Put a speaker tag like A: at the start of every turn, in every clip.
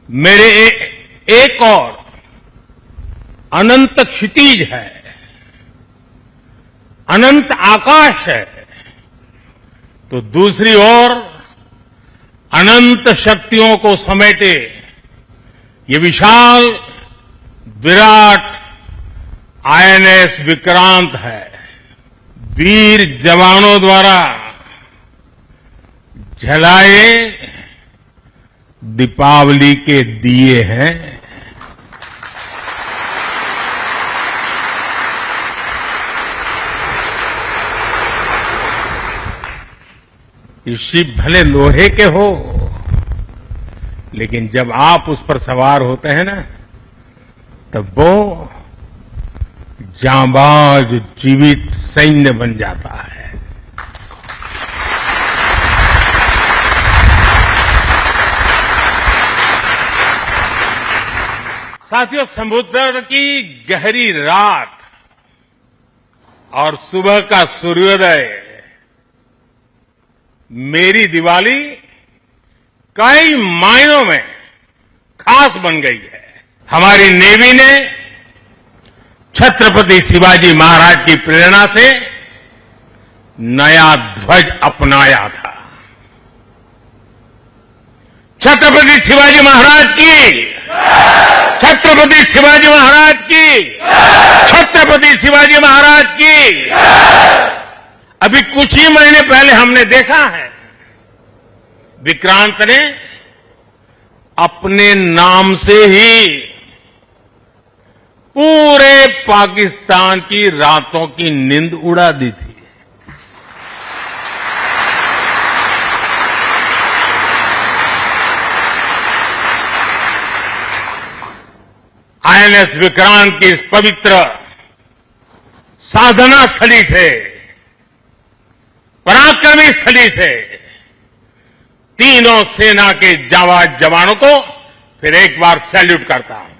A: मेरे एक और अनंत क्षितिज है, अनंत आकाश है, तो दूसरी ओर अनंत शक्तियों को समेटे ये विशाल विराट आईएनएस विक्रांत है। वीर जवानों द्वारा जलाए दीपावली के दिए हैं। ये शिप भले लोहे के हो, लेकिन जब आप उस पर सवार होते हैं ना, तब वो जांबाज जीवित सैन्य बन जाता है। साथियों, समुद्र की गहरी रात और सुबह का सूर्योदय मेरी दिवाली कई मायनों में खास बन गई है। हमारी नेवी ने छत्रपति शिवाजी महाराज की प्रेरणा से नया ध्वज अपनाया था। छत्रपति शिवाजी महाराज की, छत्रपति शिवाजी महाराज की, छत्रपति शिवाजी महाराज की। अभी कुछ ही महीने पहले हमने देखा है, विक्रांत ने अपने नाम से ही पूरे पाकिस्तान की रातों की नींद उड़ा दी थी। आईएनएस विक्रांत की इस पवित्र साधना स्थली से, पराक्रमी स्थली से तीनों सेना के जाबाज जवानों को फिर एक बार सैल्यूट करता हूं।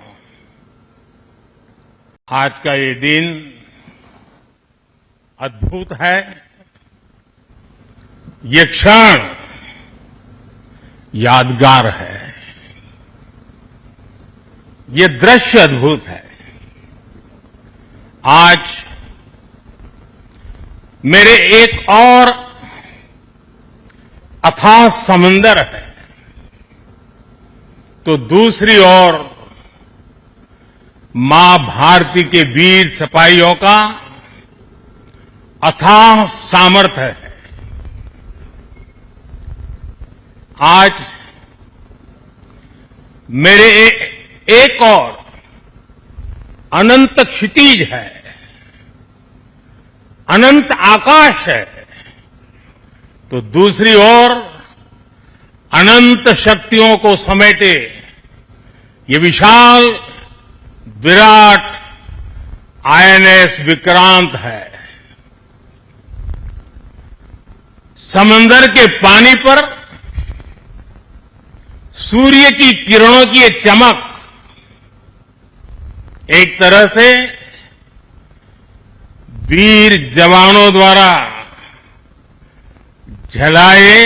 A: आज का ये दिन अद्भुत है। ये क्षण यादगार है। ये दृश्य अद्भुत है। आज मेरे एक और अथाह समंदर है, तो दूसरी ओर मां भारती के वीर सिपाहियों का अथाह सामर्थ्य है। आज मेरे एक और अनंत क्षितिज है, अनंत आकाश है, तो दूसरी ओर अनंत शक्तियों को समेटे ये विशाल विराट आईएनएस विक्रांत है। समंदर के पानी पर सूर्य की किरणों की ये चमक एक तरह से वीर जवानों द्वारा जलाए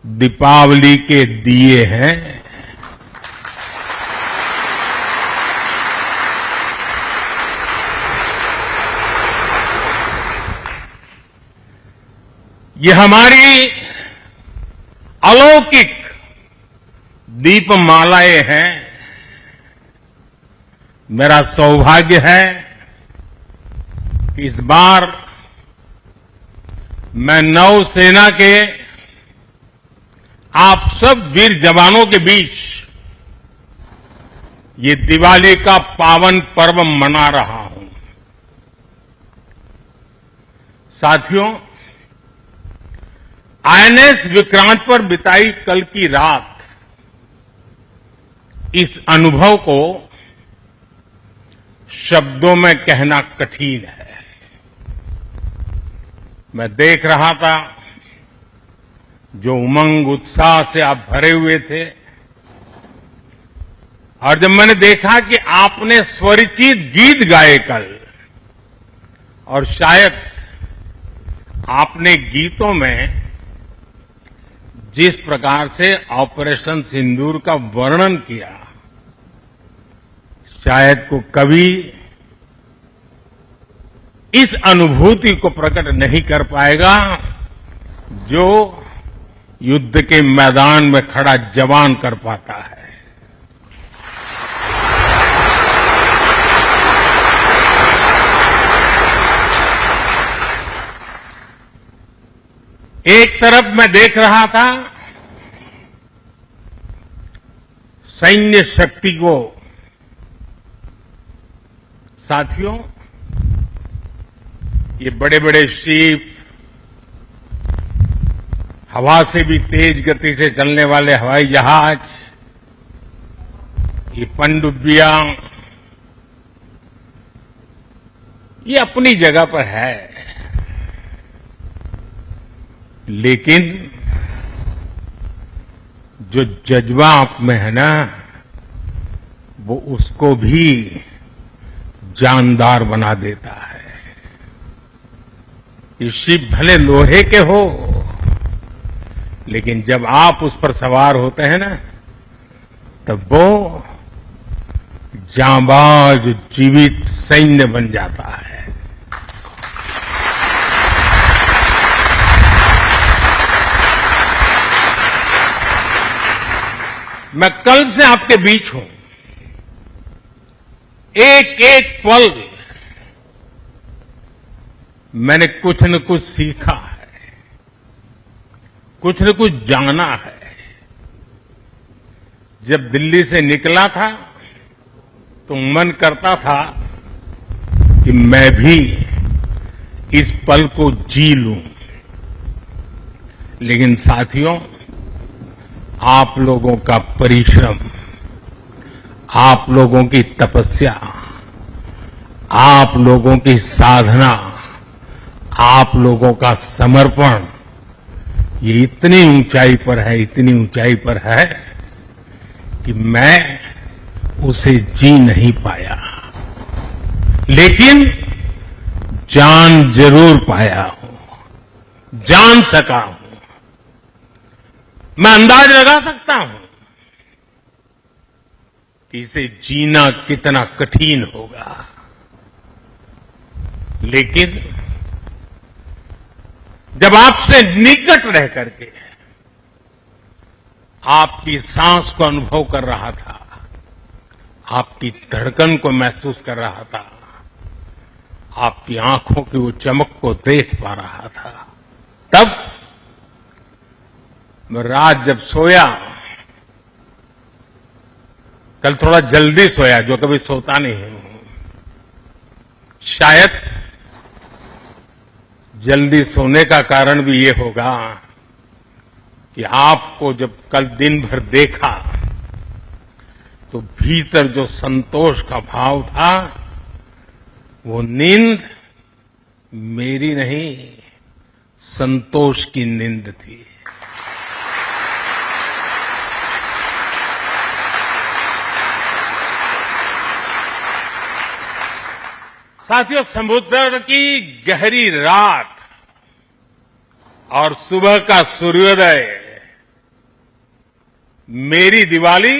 A: दीपावली के दिए हैं। ये हमारी अलौकिक दीपमालाएं हैं। मेरा सौभाग्य है कि इस बार मैं नौसेना के आप सब वीर जवानों के बीच ये दिवाली का पावन पर्व मना रहा हूं। साथियों, आईएनएस विक्रांत पर बिताई कल की रात, इस अनुभव को शब्दों में कहना कठिन है। मैं देख रहा था जो उमंग उत्साह से आप भरे हुए थे, और जब मैंने देखा कि आपने स्वरचित गीत गाए कल, और शायद आपने गीतों में जिस प्रकार से ऑपरेशन सिंदूर का वर्णन किया, शायद को कभी इस अनुभूति को प्रकट नहीं कर पाएगा जो युद्ध के मैदान में खड़ा जवान कर पाता है। एक तरफ मैं देख रहा था सैन्य शक्ति को, साथियों, ये बड़े बड़े शिप, हवा से भी तेज गति से चलने वाले हवाई जहाज, ये पनडुब्बियां, ये अपनी जगह पर है, लेकिन जो जज्बा आप में है ना, वो उसको भी जानदार बना देता है। ये शिप भले लोहे के हो, लेकिन जब आप उस पर सवार होते हैं ना, तब वो जांबाज जीवित सैन्य बन जाता है। मैं कल से आपके बीच हूं। एक एक पल मैंने कुछ न कुछ सीखा है, कुछ न कुछ जाना है। जब दिल्ली से निकला था तो मन करता था कि मैं भी इस पल को जी लूं, लेकिन साथियों, आप लोगों का परिश्रम, आप लोगों की तपस्या, आप लोगों की साधना, आप लोगों का समर्पण, ये इतनी ऊंचाई पर है, इतनी ऊंचाई पर है कि मैं उसे जी नहीं पाया, लेकिन जान जरूर पाया हूं, जान सका हूं। मैं अंदाज लगा सकता हूं कि इसे जीना कितना कठिन होगा, लेकिन जब आपसे निकट रह करके आपकी सांस को अनुभव कर रहा था, आपकी धड़कन को महसूस कर रहा था, आपकी आंखों की वो चमक को देख पा रहा था, तब मैं रात जब सोया, कल थोड़ा जल्दी सोया, जो कभी सोता नहीं हूं। शायद जल्दी सोने का कारण भी ये होगा कि आपको जब कल दिन भर देखा तो भीतर जो संतोष का भाव था, वो नींद मेरी नहीं, संतोष की नींद थी। साथियों, समुद्र की गहरी रात और सुबह का सूर्योदय मेरी दिवाली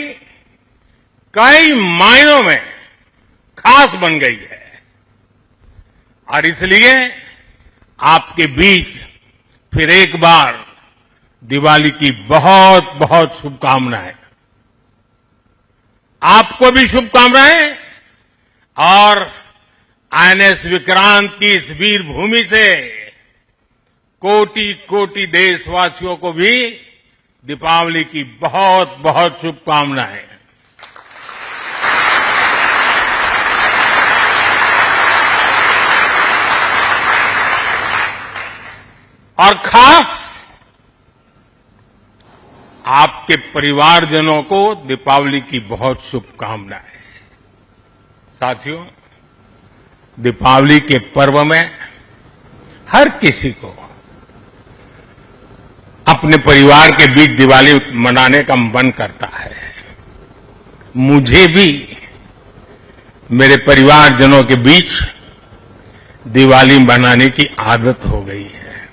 A: कई मायनों में खास बन गई है, और इसलिए आपके बीच फिर एक बार दिवाली की बहुत बहुत शुभकामनाएं। आपको भी शुभकामनाएं, और आईएनएस विक्रांत की इस वीर भूमि से कोटि कोटि देशवासियों को भी दीपावली की बहुत बहुत शुभकामनाएं। और खास आपके परिवारजनों को दीपावली की बहुत शुभकामनाएं। साथियों, दीपावली के पर्व में हर किसी को अपने परिवार के बीच दिवाली मनाने का मन करता है। मुझे भी मेरे परिवारजनों के बीच दिवाली मनाने की आदत हो गई है,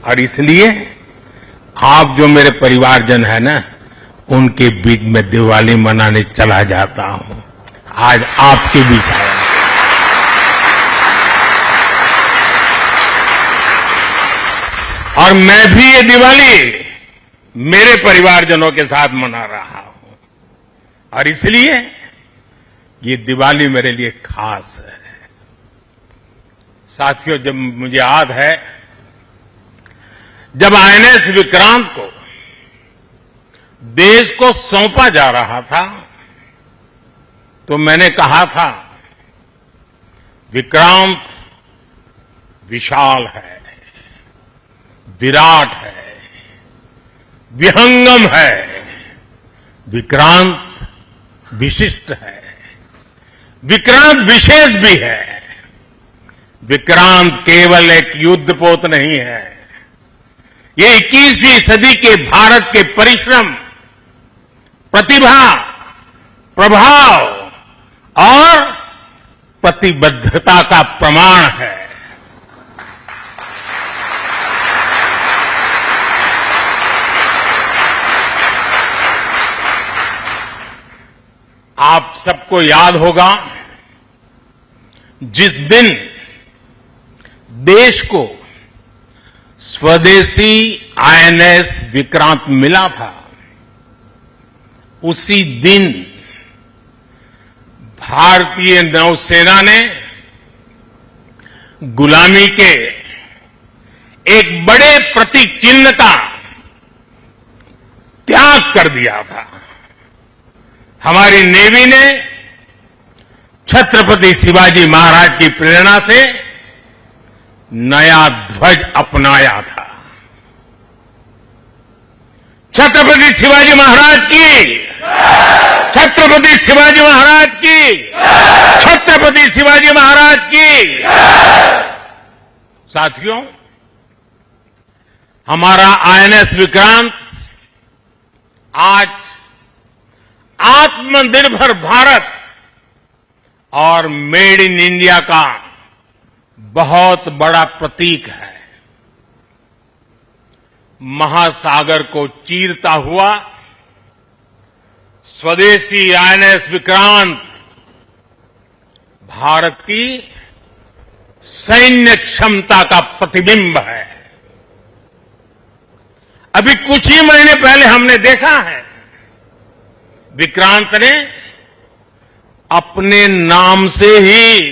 A: और इसलिए आप जो मेरे परिवारजन है ना, उनके बीच में दिवाली मनाने चला जाता हूं। आज आपके बीच आया। और मैं भी ये दिवाली मेरे परिवारजनों के साथ मना रहा हूं। और इसलिए ये दिवाली मेरे लिए खास है। साथियों, जब मुझे याद है, जब आईएनएस विक्रांत को देश को सौंपा जा रहा था, तो मैंने कहा था, विक्रांत विशाल है, विराट है, विहंगम है, विक्रांत विशिष्ट है, विक्रांत विशेष भी है। विक्रांत केवल एक युद्धपोत नहीं है, ये 21वीं सदी के भारत के परिश्रम, प्रतिभा, प्रभाव और प्रतिबद्धता का प्रमाण है। आप सबको याद होगा, जिस दिन देश को स्वदेशी आईएनएस विक्रांत मिला था, उसी दिन भारतीय नौसेना ने गुलामी के एक बड़े प्रतीक चिन्ह का त्याग कर दिया था। हमारी नेवी ने छत्रपति शिवाजी महाराज की प्रेरणा से नया ध्वज अपनाया था। छत्रपति शिवाजी महाराज की, छत्रपति शिवाजी महाराज की, छत्रपति शिवाजी महाराज की। साथियों, हमारा आईएनएस विक्रांत आज आत्मनिर्भर भारत और मेड इन इंडिया का बहुत बड़ा प्रतीक है। महासागर को चीरता हुआ स्वदेशी आईएनएस विक्रांत भारत की सैन्य क्षमता का प्रतिबिंब है। अभी कुछ ही महीने पहले हमने देखा है, विक्रांत ने अपने नाम से ही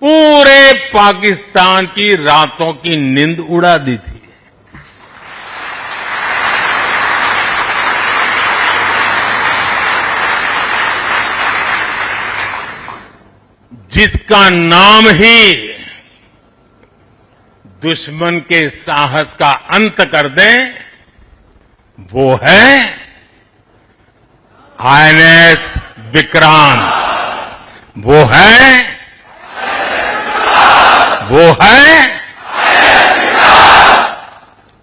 A: पूरे पाकिस्तान की रातों की नींद उड़ा दी थी। जिसका नाम ही दुश्मन के साहस का अंत कर दे, वो है आईएनएस विक्रांत। वो है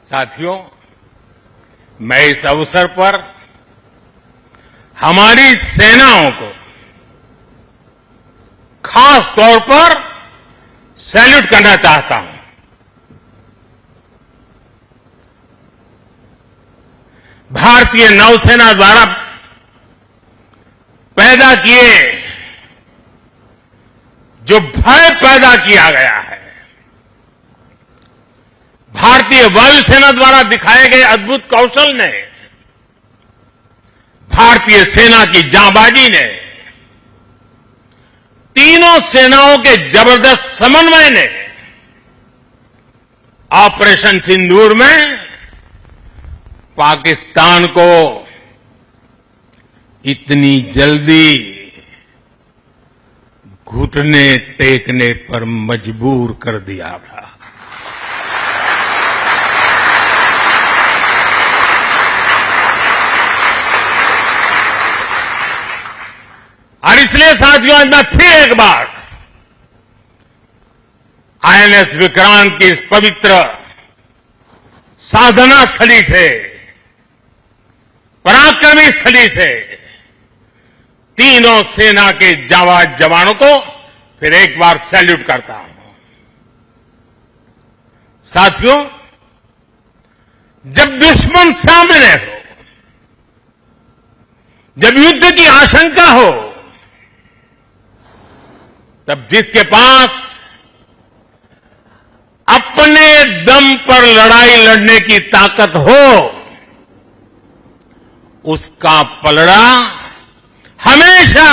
A: साथियों, मैं इस अवसर पर हमारी सेनाओं को खास तौर पर सैल्यूट करना चाहता हूं। भारतीय नौसेना द्वारा पैदा किए, जो भय पैदा किया गया है, भारतीय वायुसेना द्वारा दिखाए गए अद्भुत कौशल ने, भारतीय सेना की जांबाजी ने, तीनों सेनाओं के जबरदस्त समन्वय ने ऑपरेशन सिंदूर में पाकिस्तान को इतनी जल्दी घुटने टेकने पर मजबूर कर दिया था। और इसलिए साथियों, आज मैं फिर एक बार आईएनएस विक्रांत की इस पवित्र साधना स्थली से, पराक्रमी स्थली से तीनों सेना के जाबाज जवानों को फिर एक बार सैल्यूट करता हूं। साथियों, जब दुश्मन सामने हो, जब युद्ध की आशंका हो, तब जिसके पास अपने दम पर लड़ाई लड़ने की ताकत हो, उसका पलड़ा हमेशा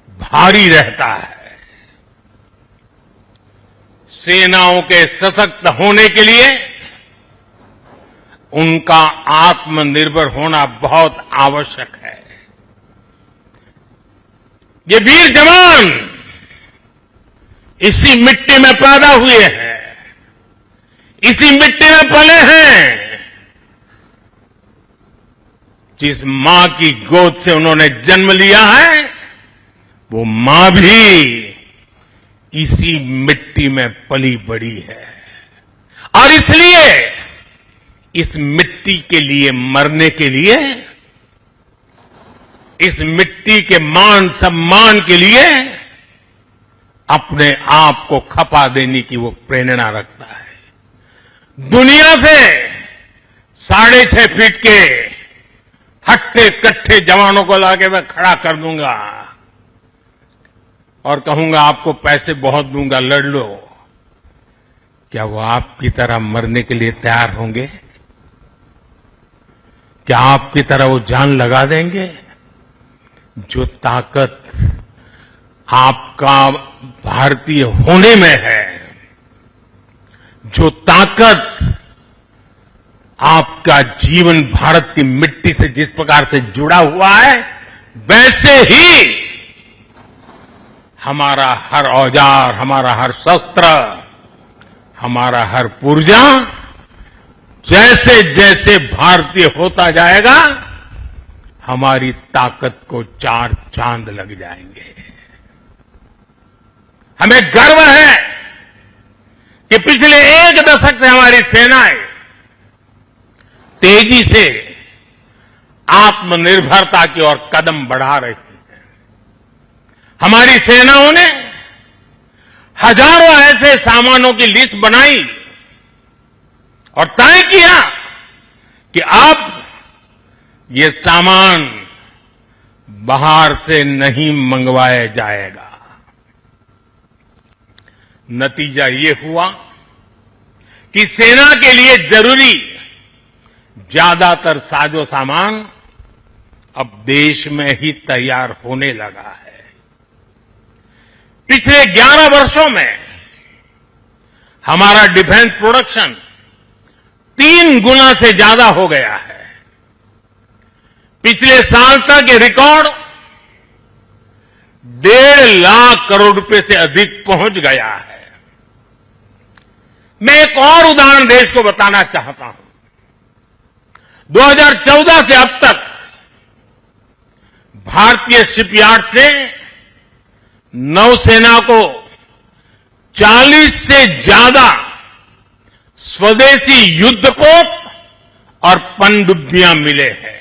A: भारी रहता है। सेनाओं के सशक्त होने के लिए उनका आत्मनिर्भर होना बहुत आवश्यक है। ये वीर जवान इसी मिट्टी में पैदा हुए हैं, इसी मिट्टी में पले हैं। जिस मां की गोद से उन्होंने जन्म लिया है, वो मां भी इसी मिट्टी में पली बड़ी है। और इसलिए इस मिट्टी के लिए मरने के लिए, इस मिट्टी के मान सम्मान के लिए अपने आप को खपा देने की वो प्रेरणा रखता है। दुनिया से 6.5 फीट के हट्टे कट्टे जवानों को लाके मैं खड़ा कर दूंगा और कहूंगा आपको पैसे बहुत दूंगा, लड़ लो। क्या वो आपकी तरह मरने के लिए तैयार होंगे? क्या आपकी तरह वो जान लगा देंगे? जो ताकत आपका भारतीय होने में है, जो ताकत आपका जीवन भारत की मिट्टी से जिस प्रकार से जुड़ा हुआ है, वैसे ही हमारा हर औजार, हमारा हर शस्त्र, हमारा हर पुर्जा जैसे जैसे भारतीय होता जाएगा, हमारी ताकत को 4 चांद लग जाएंगे। हमें गर्व है कि पिछले 1 दशक से हमारी सेनाएं तेजी से आत्मनिर्भरता की ओर कदम बढ़ा रही है। हमारी सेनाओं ने हजारों ऐसे सामानों की लिस्ट बनाई और तय किया कि अब ये सामान बाहर से नहीं मंगवाया जाएगा। नतीजा ये हुआ कि सेना के लिए जरूरी ज्यादातर साजो सामान अब देश में ही तैयार होने लगा है। पिछले 11 वर्षों में हमारा डिफेंस प्रोडक्शन 3 गुना से ज्यादा हो गया है। पिछले साल तक ये रिकॉर्ड 1.5 लाख करोड़ रुपए से अधिक पहुंच गया है। मैं एक और उदाहरण देश को बताना चाहता हूं। 2014 से अब तक भारतीय शिपयार्ड से नौसेना को 40 से ज्यादा स्वदेशी युद्धपोत और पनडुब्बियां मिले हैं।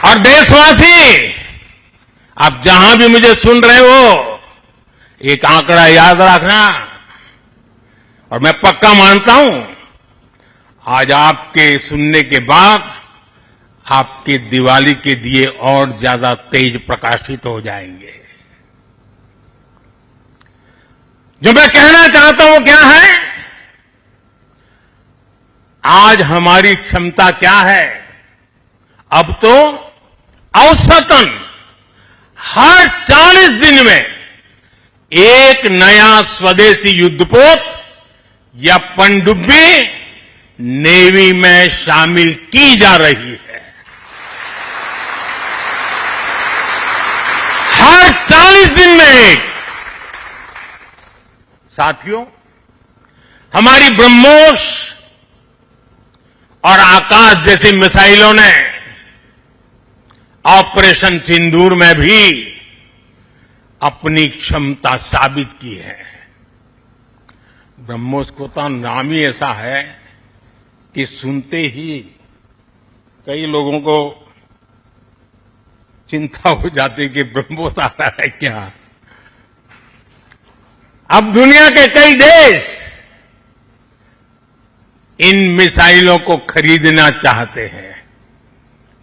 A: और देशवासी, आप जहां भी मुझे सुन रहे हो, एक आंकड़ा याद रखना। और मैं पक्का मानता हूं, आज आपके सुनने के बाद आपके दिवाली के दिए और ज्यादा तेज प्रकाशित हो जाएंगे। जो मैं कहना चाहता हूं क्या है, आज हमारी क्षमता क्या है? अब तो औसतन हर 40 दिन में एक नया स्वदेशी युद्धपोत या पनडुब्बी नेवी में शामिल की जा रही है। हर 40 दिन में एक। साथियों, हमारी ब्रह्मोस और आकाश जैसी मिसाइलों ने ऑपरेशन सिंदूर में भी अपनी क्षमता साबित की है। ब्रह्मोस को तो नाम ही ऐसा है कि सुनते ही कई लोगों को चिंता हो जाती कि ब्रह्मोस आ रहा है क्या। अब दुनिया के कई देश इन मिसाइलों को खरीदना चाहते हैं।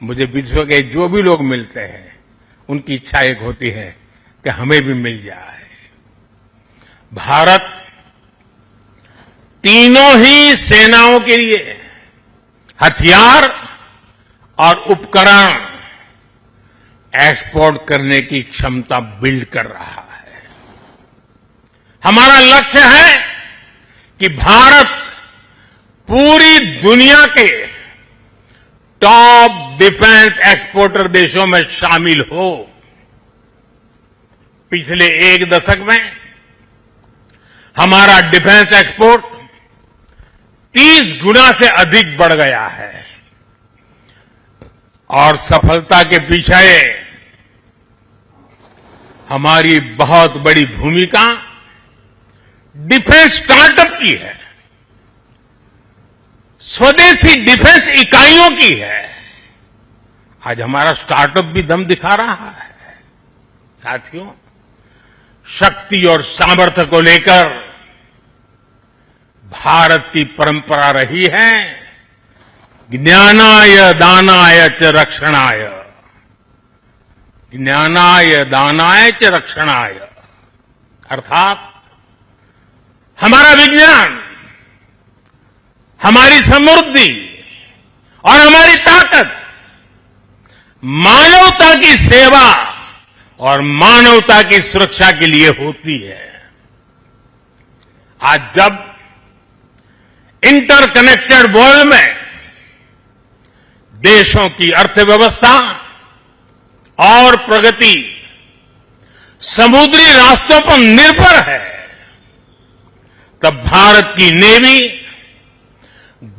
A: मुझे विश्व के जो भी लोग मिलते हैं उनकी इच्छा एक होती है कि हमें भी मिल जाए। भारत तीनों ही सेनाओं के लिए हथियार और उपकरण एक्सपोर्ट करने की क्षमता बिल्ड कर रहा है। हमारा लक्ष्य है कि भारत पूरी दुनिया के टॉप डिफेंस एक्सपोर्टर देशों में शामिल हो। पिछले एक दशक में हमारा डिफेंस एक्सपोर्ट 30 गुना से अधिक बढ़ गया है और सफलता के पीछे हमारी बहुत बड़ी भूमिका डिफेंस स्टार्टअप की है, स्वदेशी डिफेंस इकाइयों की है। आज हमारा स्टार्टअप भी दम दिखा रहा है। साथियों, शक्ति और सामर्थ्य को लेकर भारत की परंपरा रही है ज्ञानाय दानाय च रक्षणाय, ज्ञानाय दानाय च रक्षणाय, अर्थात हमारा विज्ञान, हमारी समृद्धि और हमारी ताकत मानवता की सेवा और मानवता की सुरक्षा के लिए होती है। आज जब इंटरकनेक्टेड वर्ल्ड में देशों की अर्थव्यवस्था और प्रगति समुद्री रास्तों पर निर्भर है, तब भारत की नेवी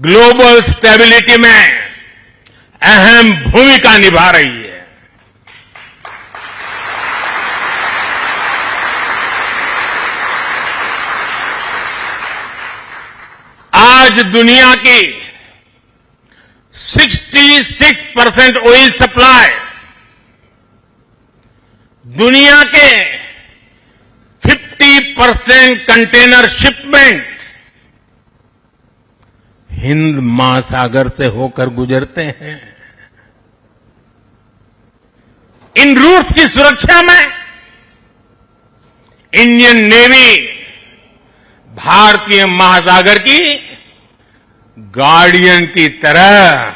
A: ग्लोबल स्टेबिलिटी में अहम भूमिका निभा रही है। आज दुनिया की 66% ऑयल सप्लाई, दुनिया के 50% कंटेनर शिपमेंट हिंद महासागर से होकर गुजरते हैं। इन रूट्स की सुरक्षा में इंडियन नेवी भारतीय महासागर की गार्डियन की तरह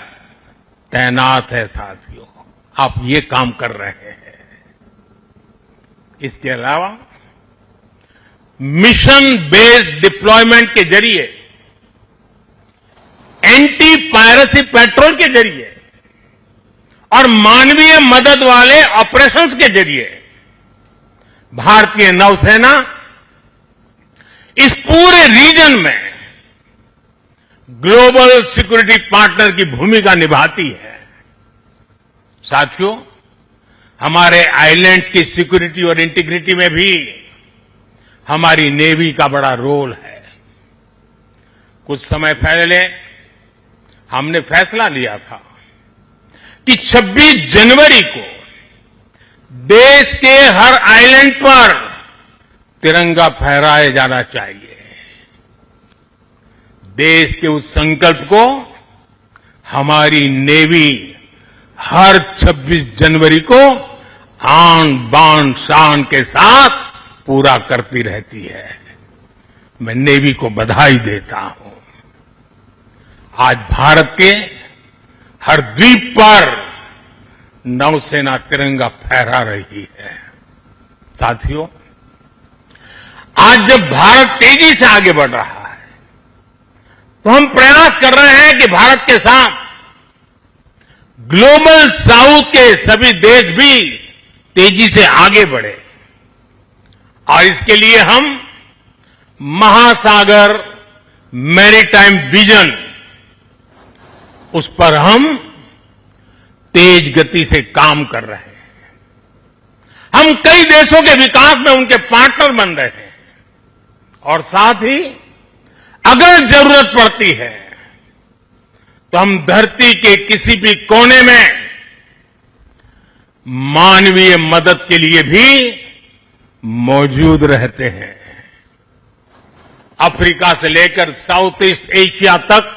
A: तैनात है। साथियों, आप ये काम कर रहे हैं। इसके अलावा मिशन बेस्ड डिप्लॉयमेंट के जरिए, एंटी पायरेसी पेट्रोल के जरिए और मानवीय मदद वाले ऑपरेशंस के जरिए भारतीय नौसेना इस पूरे रीजन में ग्लोबल सिक्योरिटी पार्टनर की भूमिका निभाती है। साथियों, हमारे आइलैंड्स की सिक्योरिटी और इंटीग्रिटी में भी हमारी नेवी का बड़ा रोल है। कुछ समय पहले हमने फैसला लिया था कि 26 जनवरी को देश के हर आइलैंड पर तिरंगा फहराया जाना चाहिए। देश के उस संकल्प को हमारी नेवी हर 26 जनवरी को आन बान शान के साथ पूरा करती रहती है। मैं नेवी को बधाई देता हूं। आज भारत के हर द्वीप पर नौसेना तिरंगा फहरा रही है। साथियों, आज जब भारत तेजी से आगे बढ़ रहा है तो हम प्रयास कर रहे हैं कि भारत के साथ ग्लोबल साउथ के सभी देश भी तेजी से आगे बढ़े और इसके लिए हम महासागर मैरीटाइम विजन, उस पर हम तेज गति से काम कर रहे हैं। हम कई देशों के विकास में उनके पार्टनर बन रहे हैं और साथ ही अगर जरूरत पड़ती है तो हम धरती के किसी भी कोने में मानवीय मदद के लिए भी मौजूद रहते हैं। अफ्रीका से लेकर साउथ ईस्ट एशिया तक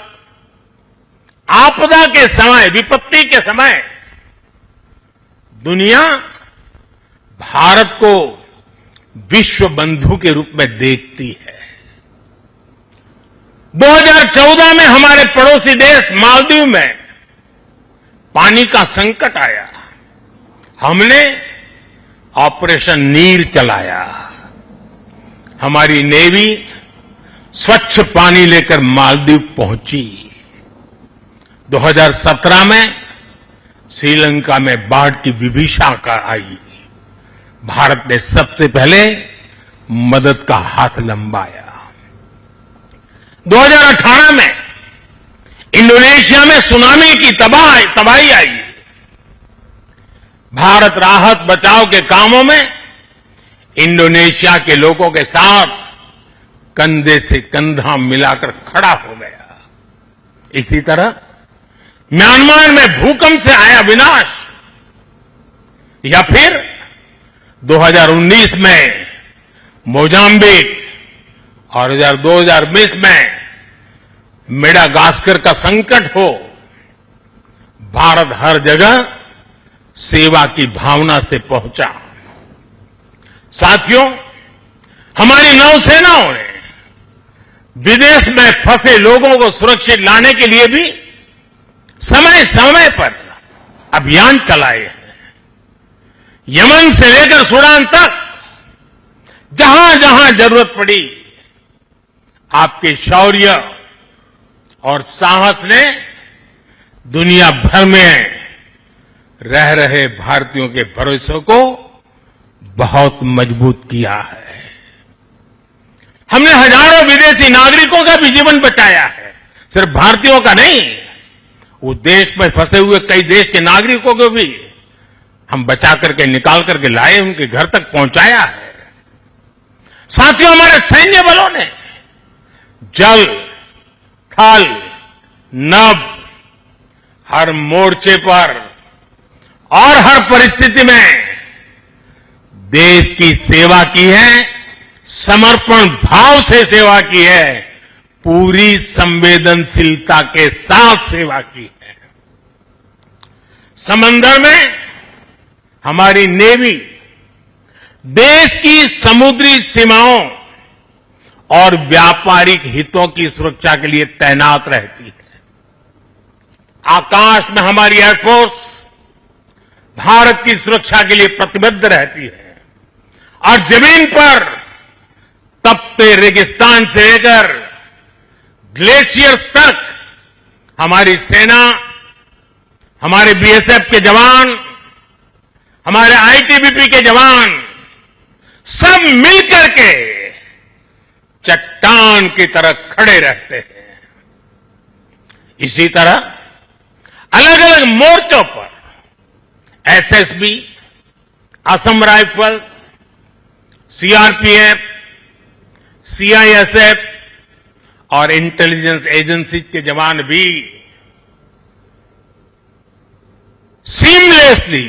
A: आपदा के समय, विपत्ति के समय दुनिया भारत को विश्व बंधु के रूप में देखती है। 2014 में हमारे पड़ोसी देश मालदीव में पानी का संकट आया। हमने ऑपरेशन नीर चलाया। हमारी नेवी स्वच्छ पानी लेकर मालदीव पहुंची। 2017 में श्रीलंका में बाढ़ की विभीषिका आई। भारत ने सबसे पहले मदद का हाथ लंबाया। 2018 में इंडोनेशिया में सुनामी की तबाही आई। भारत राहत बचाव के कामों में इंडोनेशिया के लोगों के साथ कंधे से कंधा मिलाकर खड़ा हो गया। इसी तरह म्यांमार में भूकंप से आया विनाश, या फिर 2019 में मोजाम्बिक और 2020 में मेडागास्कर का संकट हो, भारत हर जगह सेवा की भावना से पहुंचा। साथियों, हमारी नौसेनाओं ने विदेश में फंसे लोगों को सुरक्षित लाने के लिए भी समय समय पर अभियान चलाए हैं। यमन से लेकर सूडान तक जहां जहां जरूरत पड़ी, आपके शौर्य और साहस ने दुनिया भर में रह रहे भारतीयों के भरोसे को बहुत मजबूत किया है। हमने हजारों विदेशी नागरिकों का भी जीवन बचाया है, सिर्फ भारतीयों का नहीं। उस देश में फंसे हुए कई देश के नागरिकों को भी हम बचा करके, निकाल करके लाए, उनके घर तक पहुंचाया है। साथियों, हमारे सैन्य बलों ने जल, थल, नभ हर मोर्चे पर और हर परिस्थिति में देश की सेवा की है, समर्पण भाव से सेवा की है, पूरी संवेदनशीलता के साथ सेवा की है। समंदर में हमारी नेवी देश की समुद्री सीमाओं और व्यापारिक हितों की सुरक्षा के लिए तैनात रहती है। आकाश में हमारी एयरफोर्स भारत की सुरक्षा के लिए प्रतिबद्ध रहती है, और जमीन पर तपते रेगिस्तान से लेकर ग्लेशियर तक हमारी सेना, हमारे बीएसएफ के जवान, हमारे आईटीबीपी के जवान सब मिलकर के चट्टान की तरह खड़े रहते हैं। इसी तरह अलग अलग मोर्चों पर SSB, Assam rifles, CRPF, CISF और इंटेलिजेंस एजेंसीज के जवान भी सीमलेसली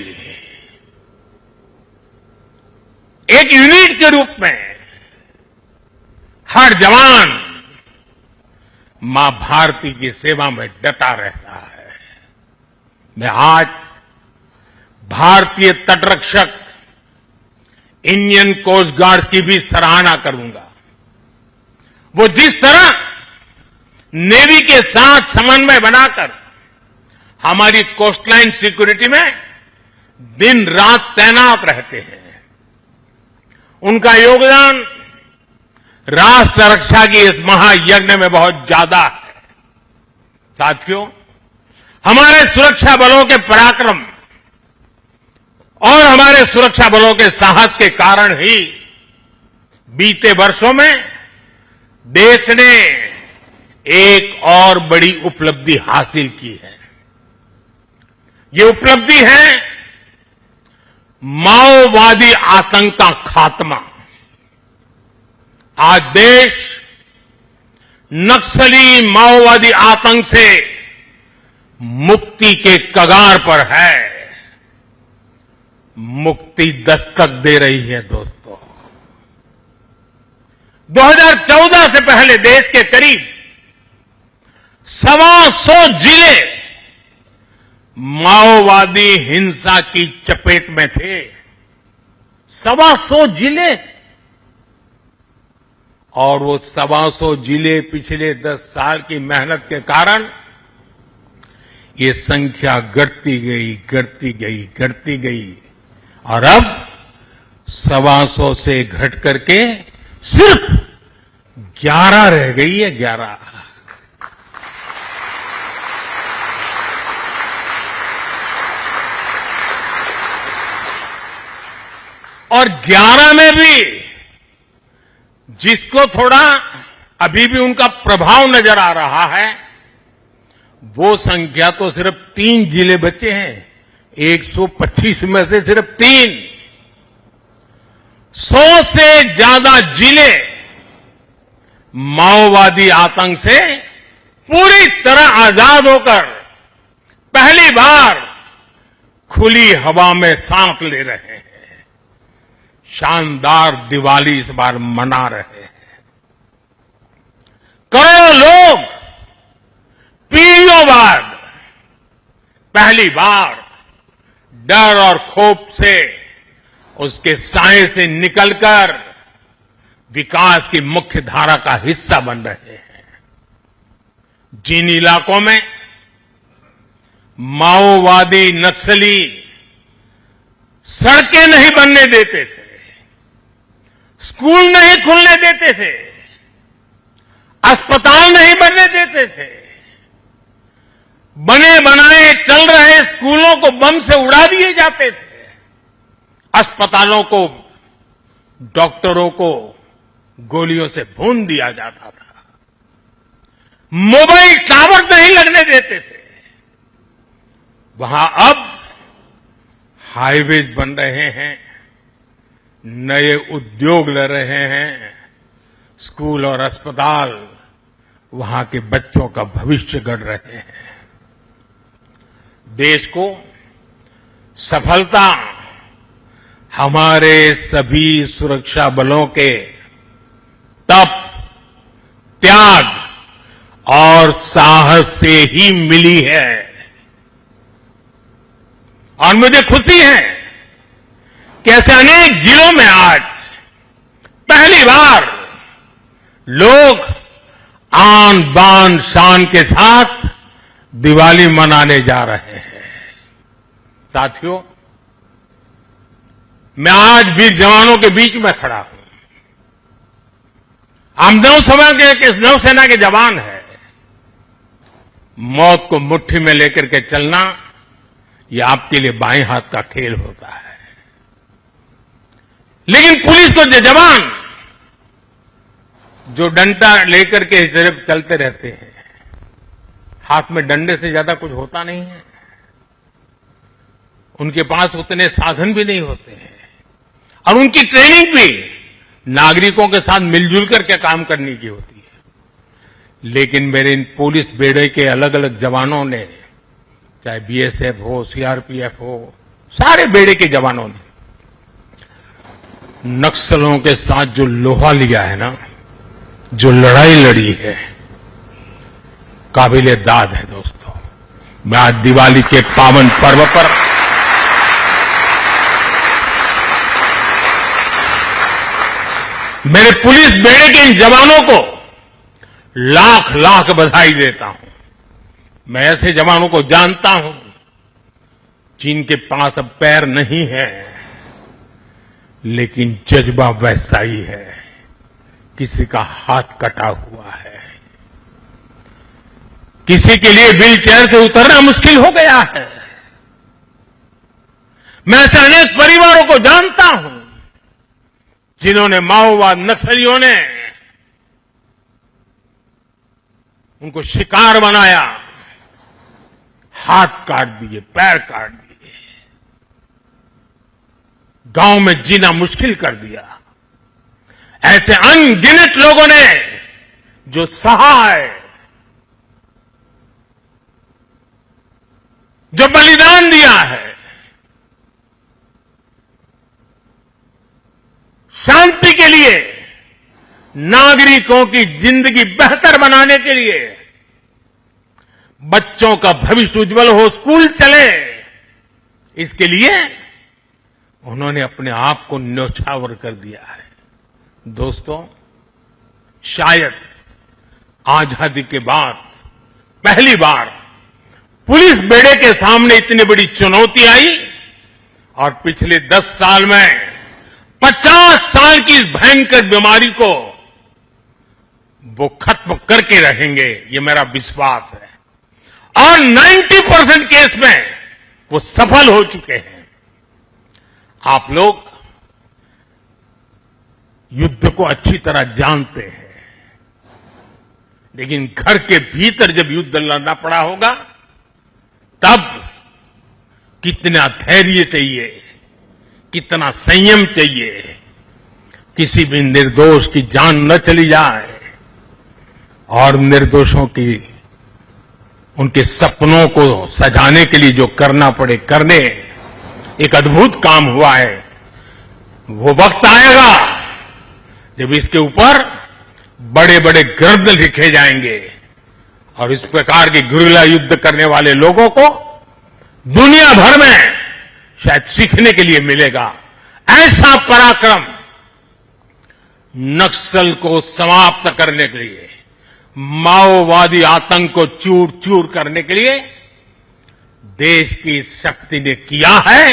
A: एक यूनिट के रूप में हर जवान मां भारती की सेवा में डटा रहता है। मैं आज भारतीय तटरक्षक इंडियन कोस्ट गार्ड की भी सराहना करूंगा। वो जिस तरह नेवी के साथ समन्वय बनाकर हमारी कोस्टलाइन सिक्योरिटी में दिन रात तैनात रहते हैं, उनका योगदान राष्ट्र रक्षा की इस महायज्ञ में बहुत ज्यादा है। साथियों, हमारे सुरक्षा बलों के पराक्रम और हमारे सुरक्षा बलों के साहस के कारण ही बीते वर्षों में देश ने एक और बड़ी उपलब्धि हासिल की है। ये उपलब्धि है माओवादी आतंक का खात्मा। आज देश नक्सली माओवादी आतंक से मुक्ति के कगार पर है। मुक्ति दस्तक दे रही है दोस्तों। 2014 से पहले देश के करीब 125 जिले माओवादी हिंसा की चपेट में थे। 125 जिले, और वो 125 जिले पिछले 10 साल की मेहनत के कारण ये संख्या घटती गई और अब 125 से घट करके सिर्फ 11 रह गई है। 11। और 11 में भी जिसको थोड़ा अभी भी उनका प्रभाव नजर आ रहा है, वो संख्या तो सिर्फ 3 जिले बचे हैं। 125 में से सिर्फ 3। 100 से ज्यादा जिले माओवादी आतंक से पूरी तरह आजाद होकर पहली बार खुली हवा में सांस ले रहे हैं। शानदार दिवाली इस बार मना रहे हैं। करोड़ों लोग पीढ़ियों बाद पहली बार डर और खौफ से, उसके साए से निकलकर विकास की मुख्य धारा का हिस्सा बन रहे हैं। जिन इलाकों में माओवादी नक्सली सड़कें नहीं बनने देते थे, स्कूल नहीं खुलने देते थे, अस्पताल नहीं बनने देते थे, बने बनाए चल रहे स्कूलों को बम से उड़ा दिए जाते थे, अस्पतालों को, डॉक्टरों को गोलियों से भून दिया जाता था, मोबाइल टावर नहीं लगने देते थे, वहां अब हाईवेज बन रहे हैं, नए उद्योग ले रहे हैं, स्कूल और अस्पताल वहां के बच्चों का भविष्य गढ़ रहे हैं। देश को सफलता हमारे सभी सुरक्षा बलों के तप, त्याग और साहस से ही मिली है। और मुझे खुशी है कि ऐसे अनेक जिलों में आज पहली बार लोग आन बान शान के साथ दिवाली मनाने जा रहे हैं। साथियों, मैं आज वीर जवानों के बीच में खड़ा हूं। हम नौसेना के जवान हैं। मौत को मुट्ठी में लेकर के चलना, यह आपके लिए बाएं हाथ का खेल होता है। लेकिन पुलिस को जवान जो डंडा लेकर के सिर्फ चलते रहते हैं, हाथ में डंडे से ज्यादा कुछ होता नहीं है, उनके पास उतने साधन भी नहीं होते हैं, और उनकी ट्रेनिंग भी नागरिकों के साथ मिलजुल करके काम करने की होती है। लेकिन मेरे इन पुलिस बेड़े के अलग अलग जवानों ने, चाहे बीएसएफ हो, सीआरपीएफ हो, सारे बेड़े के जवानों ने नक्सलों के साथ जो लोहा लिया है ना, जो लड़ाई लड़ी है, काबिले दाद है दोस्तों। मैं आज दिवाली के पावन पर्व पर मेरे पुलिस बेड़े के इन जवानों को लाख लाख बधाई देता हूं। मैं ऐसे जवानों को जानता हूं जिनके पास अब पैर नहीं है, लेकिन जज्बा वैसा ही है। किसी का हाथ कटा हुआ है, किसी के लिए व्हील चेयर से उतरना मुश्किल हो गया है। मैं ऐसे अनेक परिवारों को जानता हूं जिन्होंने माओवाद नक्सलियों ने उनको शिकार बनाया, हाथ काट दिए, पैर काट दिए, गांव में जीना मुश्किल कर दिया। ऐसे अनगिनत लोगों ने जो सहा है, जो बलिदान दिया है, शांति के लिए, नागरिकों की जिंदगी बेहतर बनाने के लिए, बच्चों का भविष्य उज्जवल हो, स्कूल चले, इसके लिए उन्होंने अपने आप को न्यौछावर कर दिया है। दोस्तों, शायद आजादी के बाद पहली बार पुलिस बेड़े के सामने इतनी बड़ी चुनौती आई और पिछले 10 साल में 50 साल की इस भयंकर बीमारी को वो खत्म करके रहेंगे, ये मेरा विश्वास है। और 90% केस में वो सफल हो चुके हैं। आप लोग युद्ध को अच्छी तरह जानते हैं, लेकिन घर के भीतर जब युद्ध लड़ना पड़ा होगा तब कितना धैर्य चाहिए, कितना संयम चाहिए, किसी भी निर्दोष की जान न चली जाए और निर्दोषों की उनके सपनों को सजाने के लिए जो करना पड़े करने। एक अद्भुत काम हुआ है। वो वक्त आएगा जब इसके ऊपर बड़े बड़े ग्रंथ लिखे जाएंगे और इस प्रकार के गुरिल्ला युद्ध करने वाले लोगों को दुनिया भर में शायद सीखने के लिए मिलेगा। ऐसा पराक्रम नक्सल को समाप्त करने के लिए, माओवादी आतंक को चूर चूर करने के लिए देश की शक्ति ने किया है।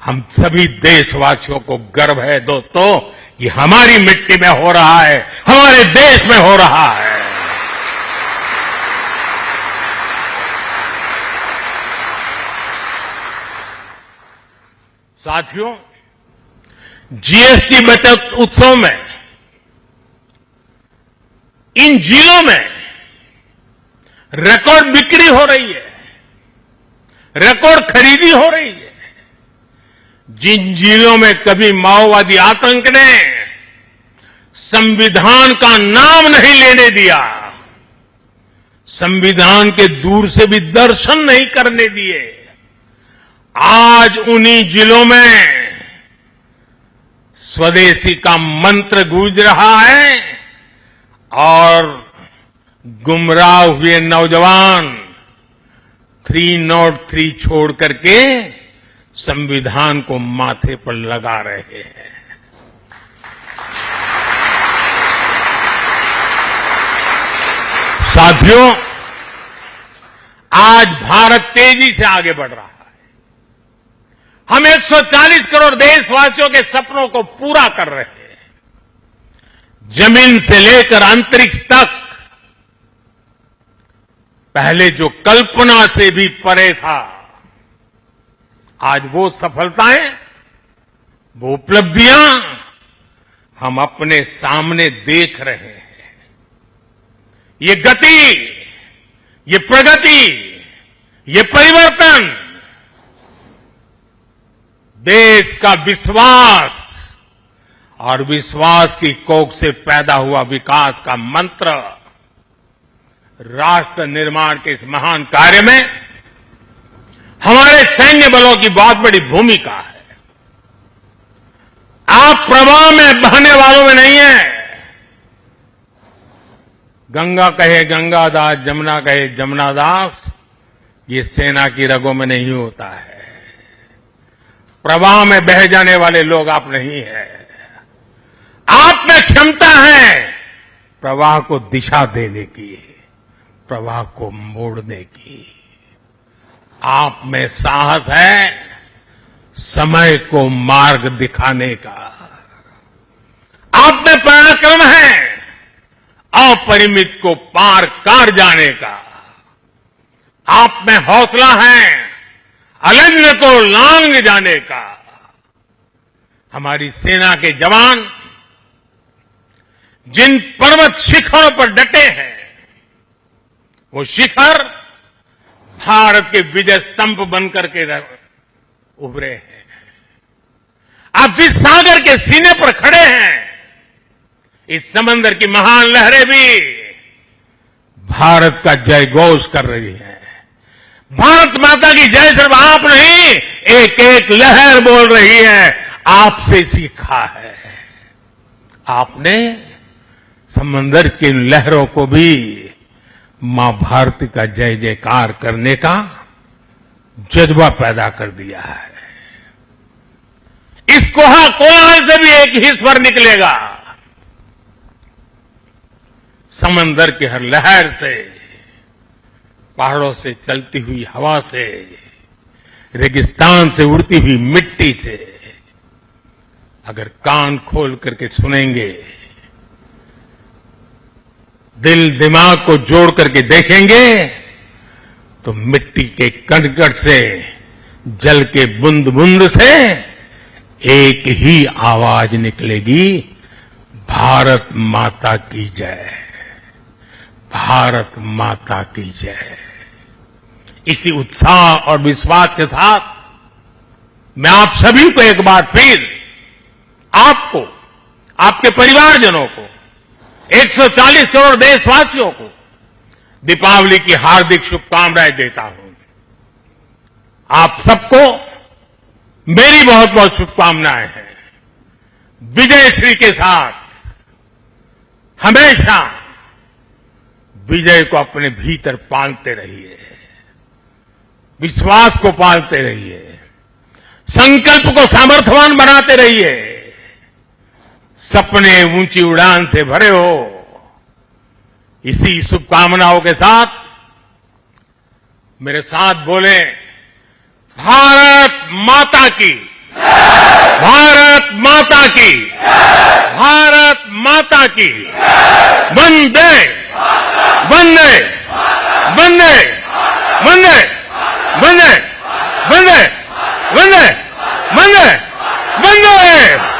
A: हम सभी देशवासियों को गर्व है दोस्तों, ये हमारी मिट्टी में हो रहा है, हमारे देश में हो रहा है। साथियों, जीएसटी बचत उत्सव में इन जिलों में रिकॉर्ड बिक्री हो रही है, रिकॉर्ड खरीदी हो रही है। जिन जिलों में कभी माओवादी आतंक ने संविधान का नाम नहीं लेने दिया, संविधान के दूर से भी दर्शन नहीं करने दिए, आज उन्हीं जिलों में स्वदेशी का मंत्र गूंज रहा है और गुमराह हुए नौजवान 303 छोड़ करके संविधान को माथे पर लगा रहे हैं। साथियों, आज भारत तेजी से आगे बढ़ रहा है। हम 140 करोड़ देशवासियों के सपनों को पूरा कर रहे हैं। जमीन से लेकर अंतरिक्ष तक, पहले जो कल्पना से भी परे था, आज वो सफलताएं, वो उपलब्धियां हम अपने सामने देख रहे हैं। ये गति, ये प्रगति, ये परिवर्तन देश का विश्वास और विश्वास की कोख से पैदा हुआ विकास का मंत्र, राष्ट्र निर्माण के इस महान कार्य में हमारे सैन्य बलों की बहुत बड़ी भूमिका है। आप प्रवाह में बहने वालों में नहीं है। गंगा कहे गंगादास, जमुना कहे जमुनादास, ये सेना की रगों में नहीं होता है। प्रवाह में बह जाने वाले लोग आप नहीं है। आप में क्षमता है प्रवाह को दिशा देने की, प्रवाह को मोड़ने की। आप में साहस है समय को मार्ग दिखाने का। आप में पराक्रम है अपरिमित को पार कर जाने का। आप में हौसला है अलिंद को लांग जाने का। हमारी सेना के जवान जिन पर्वत शिखरों पर डटे हैं, वो शिखर भारत के विजय स्तंभ बनकर के उभरे हैं। आप जिस सागर के सीने पर खड़े हैं, इस समंदर की महान लहरें भी भारत का जय घोष कर रही हैं। भारत माता की जय सिर्फ आप नहीं, एक एक लहर बोल रही है, आपसे सीखा है। आपने समंदर की लहरों को भी मां भारती का जय जयकार करने का जज्बा पैदा कर दिया है। इस कोलाहल से भी एक ही स्वर निकलेगा। समंदर की हर लहर से, पहाड़ों से चलती हुई हवा से, रेगिस्तान से उड़ती हुई मिट्टी से अगर कान खोल करके सुनेंगे, दिल दिमाग को जोड़ करके देखेंगे, तो मिट्टी के कण-कण से, जल के बूंद बूंद से एक ही आवाज निकलेगी, भारत माता की जय, भारत माता की जय। इसी उत्साह और विश्वास के साथ मैं आप सभी को एक बार फिर, आपको, आपके परिवारजनों को, 140 करोड़ देशवासियों को दीपावली की हार्दिक शुभकामनाएं देता हूं। आप सबको मेरी बहुत बहुत शुभकामनाएं हैं। विजयश्री के साथ हमेशा विजय को अपने भीतर पालते रहिए, विश्वास को पालते रहिए, संकल्प को सामर्थ्यवान बनाते रहिए, सपने ऊंची उड़ान से भरे हो। इसी शुभकामनाओं के साथ मेरे साथ बोले, भारत माता की, भारत माता की, भारत माता की, वंदे वंदे वंदे वंदे वंदे वंदे वंदे वंदे वंदे